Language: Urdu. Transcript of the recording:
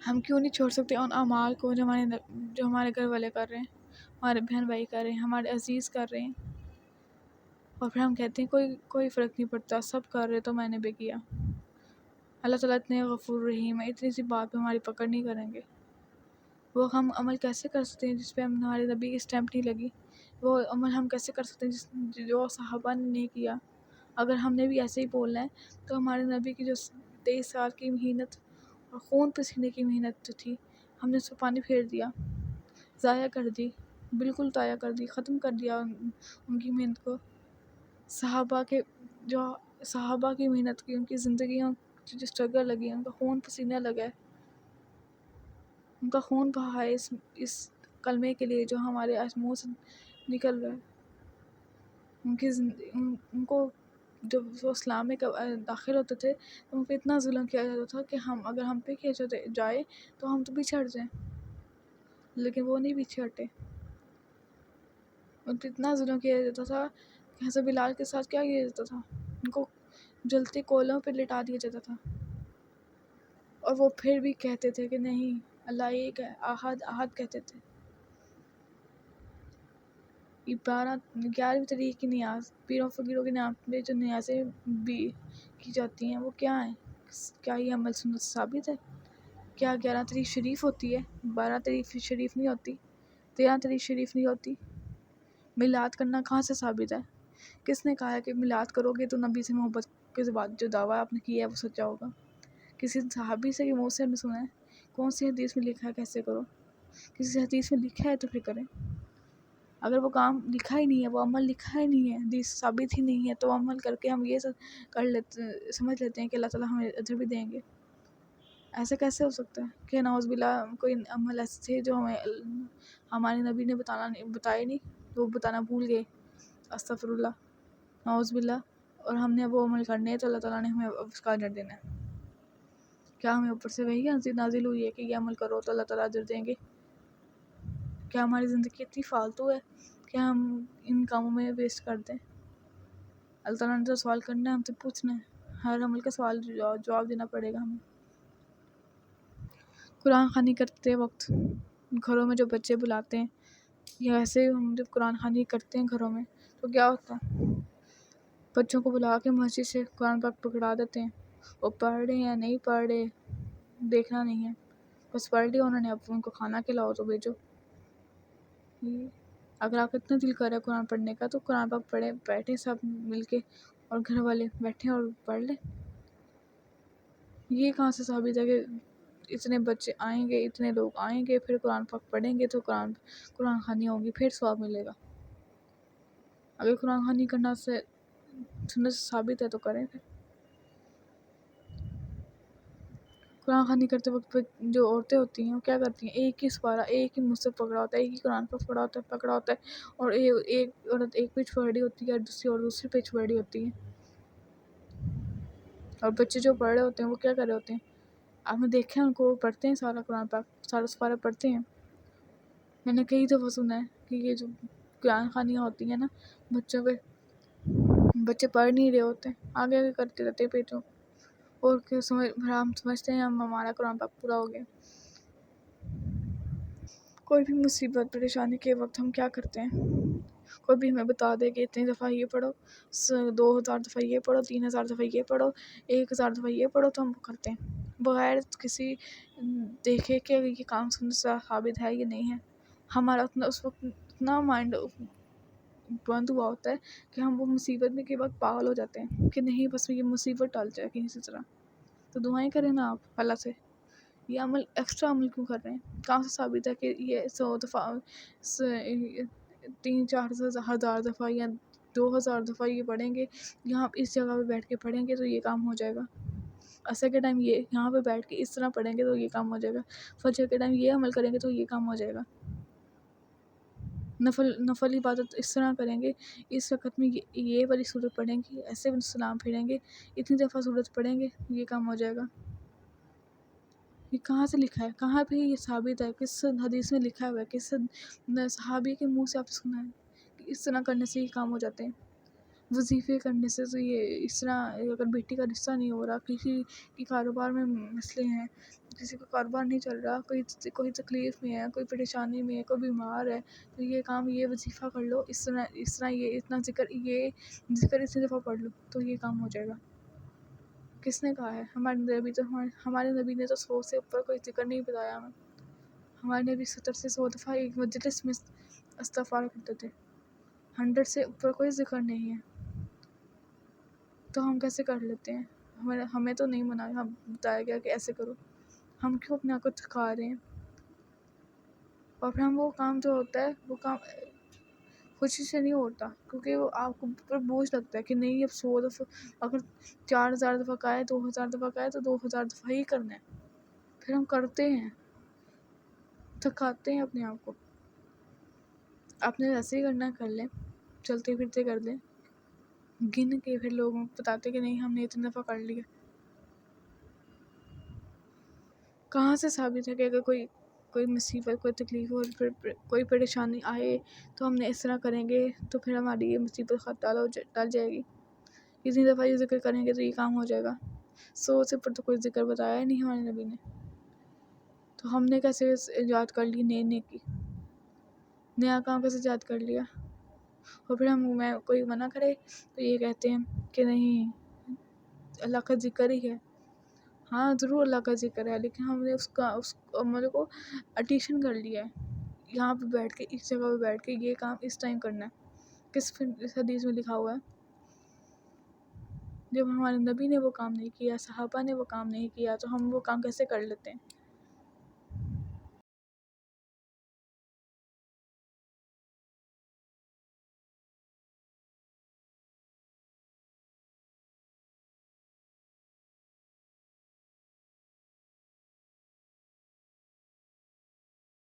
ہم کیوں نہیں چھوڑ سکتے ان اعمال کو جو ہمارے گھر والے کر رہے ہیں، ہمارے بہن بھائی کر رہے ہیں، ہمارے عزیز کر رہے ہیں، اور پھر ہم کہتے ہیں کوئی فرق نہیں پڑتا، سب کر رہے تو میں نے بھی کیا۔ اللہ تعالیٰ اتنے غفور رحیم ہے، اتنی سی بات پہ ہماری پکڑ نہیں کریں گے۔ وہ ہم عمل کیسے کر سکتے ہیں جس پہ ہمارے نبی کی اسٹیمپ نہیں لگی؟ وہ عمل ہم کیسے کر سکتے ہیں جو صحابہ نے نہیں کیا؟ اگر ہم نے بھی ایسے ہی بولنا ہے تو ہمارے نبی کی جو 23 سال کی محنت اور خون پسینے کی محنت جو تھی، ہم نے اس پہ پانی پھیر دیا، ضائع کر دی، بالکل ضائع کر دی، ختم کر دیا ان کی محنت کو۔ صحابہ کی محنت کی، ان کی زندگیوں جو اسٹرگل لگی، ان کا خون پسینہ لگا ہے، ان کا خون بہا ہے اس کلمے کے لیے جو ہمارے آج منہ سے نکل رہا ہے۔ ان کو جب وہ اسلام میں داخل ہوتے تھے تو ان پہ اتنا ظلم کیا جاتا تھا کہ اگر ہم پہ کیا جائے تو ہم تو پیچھے ہٹ جائیں، لیکن وہ نہیں پیچھے ہٹے۔ ان پہ اتنا ظلم کیا جاتا تھا کہ حضرت بلال کے ساتھ کیا کیا جاتا تھا، ان کو جلتے کولوں پہ لٹا دیا جاتا تھا، اور وہ پھر بھی کہتے تھے کہ نہیں، اللہ ایک ہے، احد احد کہتے تھے۔ 11 تاریخ کی نیاز، پیروں فقیروں کے نام پہ جو نیازیں بھی کی جاتی ہیں وہ کیا ہیں؟ کیا یہ عمل سنت ثابت ہے؟ کیا 11 تاریخ شریف ہوتی ہے؟ 12 تاریخ شریف نہیں ہوتی؟ 13 تاریخ شریف نہیں ہوتی؟ میلاد کرنا کہاں سے ثابت ہے؟ کس نے کہا ہے کہ میلاد کرو گے تو نبی سے محبت کے بعد جو دعویٰ آپ نے کیا ہے وہ سچا ہوگا؟ کسی صحابی سے کہ منہ سے ہم نے سنا ہے؟ کون سی حدیث میں لکھا ہے کیسے کرو؟ کسی حدیث میں لکھا ہے تو پھر کریں۔ اگر وہ کام لکھا ہی نہیں ہے، وہ عمل لکھا ہی نہیں ہے، حدیث ثابت ہی نہیں ہے، تو عمل کر کے ہم یہ سمجھ لیتے ہیں کہ اللہ تعالیٰ ہمیں اجر بھی دیں گے۔ ایسے کیسے ہو سکتا ہے کہ نعوذ باللہ کوئی عمل ایسے تھے جو ہمارے نبی نے بتائے نہیں، وہ بتانا بھول گئے، استغفر اللہ، نعوذ باللہ، اور ہم نے وہ عمل کرنے ہیں تو اللہ تعالیٰ نے ہمیں اس کا اجر دینا ہے۔ کیا ہمیں اوپر سے وہی نازل ہوئی ہے کہ یہ عمل کرو تو اللہ تعالیٰ اجر دیں گے؟ کیا ہماری زندگی اتنی فالتو ہے کہ ہم ان کاموں میں ویسٹ کر دیں؟ اللہ تعالیٰ نے تو سوال کرنا ہے، ہم سے پوچھنا ہے، ہر عمل کا سوال جواب دینا پڑے گا ہمیں۔ قرآن خوانی کرتے وقت گھروں میں جو بچے بلاتے ہیں، یا ایسے ہم جب قرآن خوانی کرتے ہیں گھروں میں تو کیا ہوتا ہے؟ بچوں کو بلا کے مسجد سے قرآن پاک پکڑا دیتے ہیں، وہ پڑھ رہے ہیں یا نہیں پڑھ رہے دیکھنا نہیں ہے، بس پڑھ لیا انہوں نے، اب ان کو کھانا کھلاؤ تو بھیجو۔ اگر آپ کا اتنا دل کر رہا ہے قرآن پڑھنے کا تو قرآن پاک پڑھیں، بیٹھیں سب مل کے، اور گھر والے بیٹھیں اور پڑھ لیں۔ یہ کہاں سے ثابت ہے کہ اتنے بچے آئیں گے، اتنے لوگ آئیں گے، پھر قرآن پاک پڑھیں گے تو قرآن خوانی ہوگی، پھر ثواب ملے گا؟ اگر قرآن خوانی کرنا سے سنت ثابت ہے تو کریں پھر۔ قرآن خوانی کرتے وقت جو عورتیں ہوتی ہیں وہ کیا کرتی ہیں؟ ایک ہی سپارہ، ایک ہی مصحف پکڑا ہوتا ہے، ایک ہی قرآن پاک پکڑا ہوتا ہے، اور ایک عورت ایک پیج پڑھ رہی ہوتی ہے اور دوسری پیج پڑھ رہی ہوتی ہے، اور بچے جو پڑھ رہے ہوتے ہیں وہ کیا کر رہے ہوتے ہیں؟ آپ نے دیکھا ہے ان کو پڑھتے ہیں سارا قرآن پاک، سارا سپارہ پڑھتے ہیں؟ میں نے کئی دفعہ سنا ہے کہ یہ جو قرآن خوانیاں ہوتی ہیں نا، بچے پڑھ نہیں رہے ہوتے، آگے آگے کرتے رہتے پیجوں، اور ہم سمجھتے ہیں ہمارا قرآن پاک پورا ہو گیا۔ کوئی بھی مصیبت پریشانی کے وقت ہم کیا کرتے ہیں؟ کوئی بھی ہمیں بتا دے کہ اتنی دفعہ یہ پڑھو، 2000 دفعہ یہ پڑھو، 3000 دفعہ یہ پڑھو، 1000 دفعہ یہ پڑھو، تو ہم وہ کرتے ہیں بغیر کسی دیکھے کہ یہ کام سنت سے ثابت ہے یا نہیں ہے۔ ہمارا اس وقت اتنا مائنڈ بند ہوا ہوتا ہے کہ ہم وہ مصیبت میں کے وقت پاگل ہو جاتے ہیں کہ نہیں بس یہ مصیبت ٹل جائے کسی طرح۔ تو دعائیں کریں نا آپ اللہ سے، یہ عمل ایکسٹرا عمل کیوں کر رہے ہیں؟ کہاں سے ثابت ہے کہ یہ 100 دفعہ 3-4 ہزار دفعہ یا 2000 دفعہ یہ پڑھیں گے، یہاں اس جگہ پہ بیٹھ کے پڑھیں گے تو یہ کام ہو جائے گا، عصر کے ٹائم یہ یہاں پہ بیٹھ کے اس طرح پڑھیں گے تو یہ کام ہو جائے گا، فجر کے ٹائم یہ عمل کریں گے تو یہ کام ہو جائے گا، نفل عبادت اس طرح کریں گے، اس وقت میں یہ والی صورت پڑھیں گے، ایسے سلام پھیریں گے، اتنی دفعہ صورت پڑھیں گے یہ کام ہو جائے گا۔ یہ کہاں سے لکھا ہے؟ کہاں پہ یہ ثابت ہے؟ کس حدیث میں لکھا ہوا ہے؟ کس صحابی کے منہ سے آپ سنا ہے کہ اس طرح کرنے سے یہ کام ہو جاتے ہیں؟ وظیفے کرنے سے تو یہ اس طرح، اگر بیٹی کا رشتہ نہیں ہو رہا، کسی کی کاروبار میں مسئلے ہیں، کسی کا کاروبار نہیں چل رہا، کوئی تکلیف میں ہے، کوئی پریشانی میں ہے، کوئی بیمار ہے، تو یہ کام یہ وظیفہ کر لو، اس طرح یہ اتنا ذکر اتنی دفعہ پڑھ لو تو یہ کام ہو جائے گا۔ کس نے کہا ہے؟ ہمارے نبی نے تو 100 سے اوپر کوئی ذکر نہیں بتایا ہمیں۔ ہمارے نبی 70 سے 100 دفعہ ایک مجلس میں استغفار کرتے تھے، 100 سے اوپر کوئی ذکر نہیں ہے، تو ہم کیسے کر لیتے ہیں؟ ہمیں تو نہیں بتایا گیا کہ ایسے کرو، ہم کیوں اپنے آپ کو تھکا رہے ہیں؟ اور پھر ہم وہ کام جو ہوتا ہے وہ کام خوشی سے نہیں ہوتا، کیونکہ وہ آپ کو اوپر بوجھ لگتا ہے کہ نہیں اب 100 دفعہ، اگر 4000 دفعہ کا ہے، 2000 دفعہ کا ہے تو 2000 دفعہ ہی کرنا ہے، پھر ہم کرتے ہیں، تھکاتے ہیں اپنے آپ کو۔ آپ نے ایسے ہی کرنا کر لیں، چلتے پھرتے کر لیں، گن کے پھر لوگوں کو بتاتے کہ نہیں ہم نے اتنی دفعہ کر لیا۔ کہاں سے ثابت ہے کہ اگر کوئی مصیبت، کوئی تکلیف اور پھر کوئی پریشانی آئے تو ہم نے اس طرح کریں گے تو پھر ہماری یہ مصیبت ٹل جائے گی، اتنی دفعہ یہ ذکر کریں گے تو یہ کام ہو جائے گا؟ 100 سے اوپر تو کوئی ذکر بتایا ہی نہیں ہمارے نبی نے، تو ہم نے کیسے ایجاد کر لی نیکی، نیا کام کیسے ایجاد کر لیا؟ اور پھر کوئی منع کرے تو یہ کہتے ہیں کہ نہیں اللہ کا ذکر ہی ہے۔ ہاں ضرور اللہ کا ذکر ہے، لیکن ہم نے اس عمل کو ایڈیشن کر لیا ہے، یہاں پہ بیٹھ کے، اس جگہ پہ بیٹھ کے یہ کام اس ٹائم کرنا ہے۔ کس حدیث میں لکھا ہوا ہے؟ جب ہمارے نبی نے وہ کام نہیں کیا، صحابہ نے وہ کام نہیں کیا، تو ہم وہ کام کیسے کر لیتے ہیں؟